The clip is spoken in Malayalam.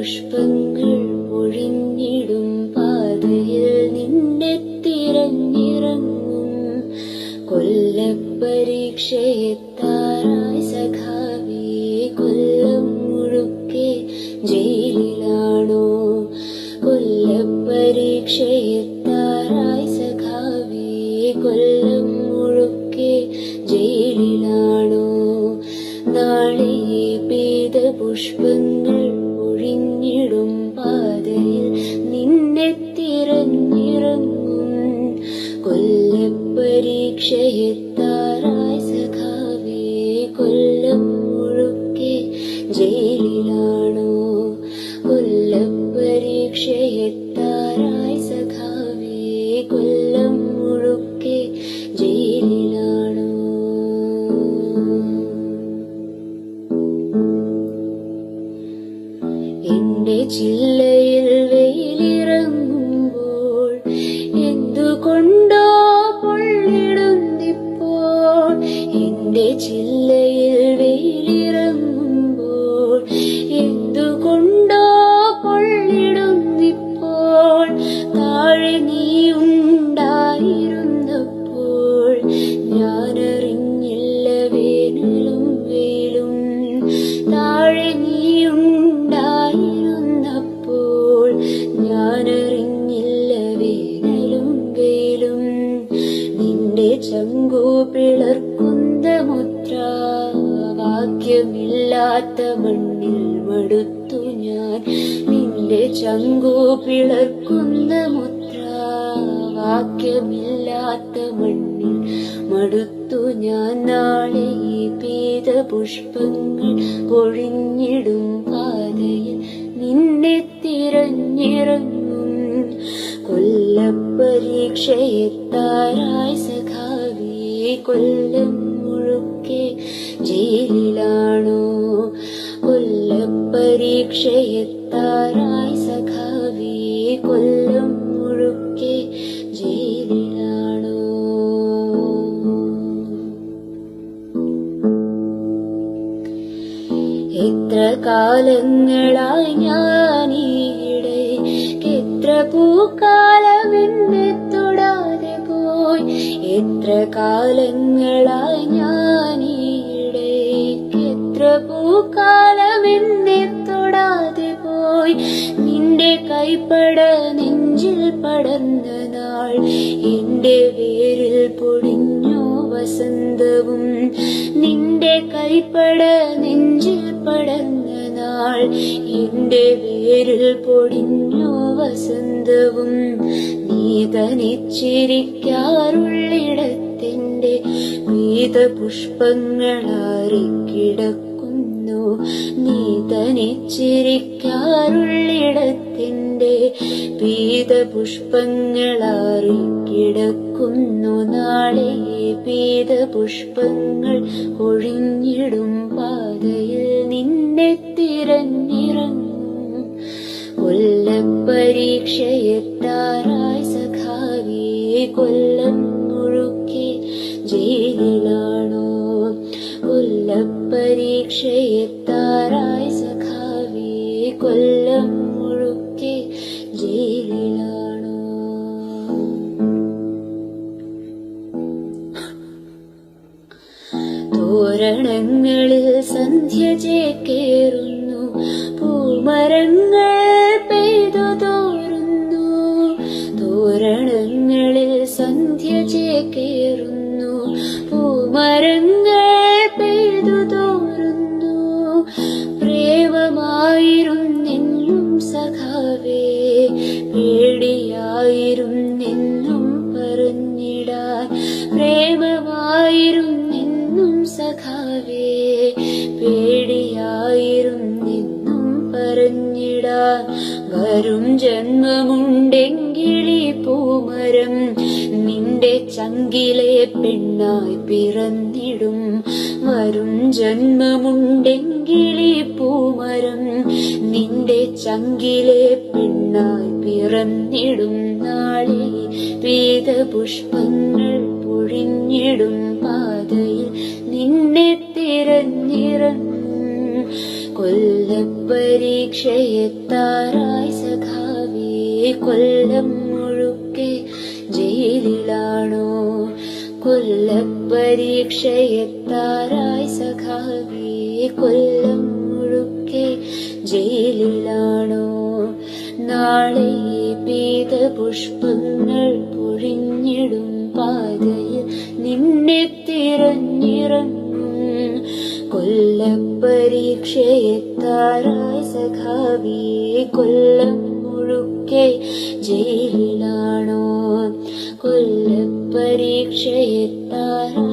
പുഷ്പങ്ങൾ പൊഴിഞ്ഞിടും പാതയിൽ നിന്നെ തിരഞ്ഞിറങ്ങും. കൊല്ലപ്പരീക്ഷയെത്താറായി സഖാവേ, കൊല്ലം മുഴുക്കെ ജയിലിലാണോ? കൊല്ലപ്പരീക്ഷയെത്താറായി സഖാവേ, കൊല്ലം മുഴുക്കെ ജയിലിലാണോ? നാളെ പെയ്ത പുഷ്പങ്ങൾ പൊഴിഞ്ഞിടും പാതയിൽ നിന്നെ തിരഞ്ഞിറങ്ങും. കൊല്ലപ്പരീക്ഷയെത്താറായി സഖാവേ, കൊല്ലം മുഴുക്കെ ജയിലിലാണോ? കൊല്ലപ്പരീക്ഷയെത്താറായി സഖാവേ, കൊല്ലം മുഴുക്കെ ജയിലിലാണോ? എന്റെ ചില്ലയിൽ വെയിലിറങ്ങുമ്പോൾ എന്തുകൊണ്ടോ പൊള്ളിടുന്നിപ്പോൾ. എന്റെ ചില്ലയിൽ വെയിലിറങ്ങുമ്പോൾ എന്തുകൊണ്ടോ പൊള്ളിടുന്നിപ്പോൾ. താഴെ നീ ഉണ്ടായിരുന്നപ്പോൾ ഞാനറിഞ്ഞില്ല വേനലും വെയിലും. താഴെ നീ ഉണ്ടായിരുന്നപ്പോൾ ഞാനറിഞ്ഞില്ല വേനലും വെയിലും. നിന്റെ ചങ്കു പിളർക്കുന്ന മുദ്രാവാക്യമില്ലാത്ത മണ്ണിൽ മടുത്തു ഞാൻ. നിന്റെ ചങ്കു പിളർക്കുന്ന മുദ്രാവാക്യമില്ലാത്ത മണ്ണിൽ മടുത്തു ഞാൻ. നാളെ പെയ്ത പുഷ്പങ്ങൾ പൊഴിഞ്ഞിടും പാതയിൽ നിന്നെ തിരഞ്ഞിറങ്ങും. കൊല്ലപ്പരീക്ഷയെത്താറായി സഖാവേ, കൊല്ലം മുഴുക്കെ ജയിലിലാണോ? കൊല്ലപ്പരീക്ഷയെത്താറായി സഖാവേ, കൊല്ലം മുഴുക്കെ ജയിലിലാണോ? എത്ര കാലങ്ങളായി ഞാനീടെ, എത്ര പൂക്കാലം എന്നെ തൊടാതെ പോയി. എത്ര കാലങ്ങളായി ഞാനീടെ, എത്ര പൂക്കാലം എന്നെ തൊടാതെ പോയി. നിന്റെ കൈപ്പട നെഞ്ചിൽ പടർന്ന നാൾ എന്റെ വേരിൽ പൊടിഞ്ഞു വസന്തവും. നിന്റെ കൈപ്പട നെഞ്ചിൽ പടർന്ന നാൾ എന്റെ വേരിൽ പൊടിഞ്ഞു വസന്തവും. നീ തനിച്ചിരിക്കാറുള്ളിടത്തെന്റെ പീതപുഷ്പങ്ങളാറിക്കിടക്കുന്നു. നീ തനിച്ചിരിക്കാറുള്ളിടത്തെന്റെ പീതപുഷ്പങ്ങളാറിക്കിടക്കുന്നു. നാളെ പീതപുഷ്പങ്ങൾ ഒഴിഞ്ഞിടും പാതയിൽ നിന്നെ തിരഞ്ഞിറങ്ങും. കൊല്ലപ്പരീക്ഷയെത്താറായി സഖാവേ, കൊല്ലം മുഴുക്കെ ജയിലിലാണോ? കൊല്ലപ്പരീക്ഷയെത്താറായി സഖാവേ, കൊല്ലം മുഴുക്കെ ജയിലിലാണോ? തോരണങ്ങളിൽ സന്ധ്യ ചേക്കേറുന്നു, പൂമരങ്ങൾ പെയ്തു തോരുന്നു. തോരണങ്ങളിൽ സന്ധ്യ ചേക്കേറുന്നു, പൂമരങ്ങൾ പെയ്തു തോരുന്നു. പ്രേമമായിരുന്നെന്നും സഖാവേ, പേടിയായിരുന്നെന്നും പറഞ്ഞിടാൻ. പ്രേമമായിരുന്നെന്നും സഖാവേ, പേടിയായിരുന്നെന്നും പറഞ്ഞിടാൻ. വരും ജന്മമുണ്ടെങ്കിലീ പൂമരം നിന്റെ ചങ്കിലെ പെണ്ണായി പിറന്നിടും. വരും ജന്മമുണ്ടെങ്കിലീ പൂമരം നിന്റെ ചങ്കിലെ പെണ്ണായി പിറന്നിടും. നാളെ പീതപുഷ്പങ്ങൾ പൊഴിഞ്ഞിടും പാതയിൽ നിന്നെ തിരഞ്ഞിറങ്ങും. കൊല്ലപ്പരീക്ഷയെത്താറായി സഖാവേ, കൊല്ലം മുഴുക്കെ ജയിലിലാണോ? കൊല്ലപ്പരീക്ഷയെത്താറായി സഖാവേ, കൊല്ലം മുഴുക്കെ ജയിലിലാണോ? നാളെ പീതപുഷ്പങ്ങൾ പൊഴിഞ്ഞിടും പാതയിൽ നിന്നെ തിരഞ്ഞിറങ്ങും. കൊല്ലപ്പരീക്ഷയെത്താറായി സഖാവേ, കൊല്ലം മുഴുക്കെ ജയിലിലാണോ? കൊല്ലപ്പരീക്ഷയെത്താറായി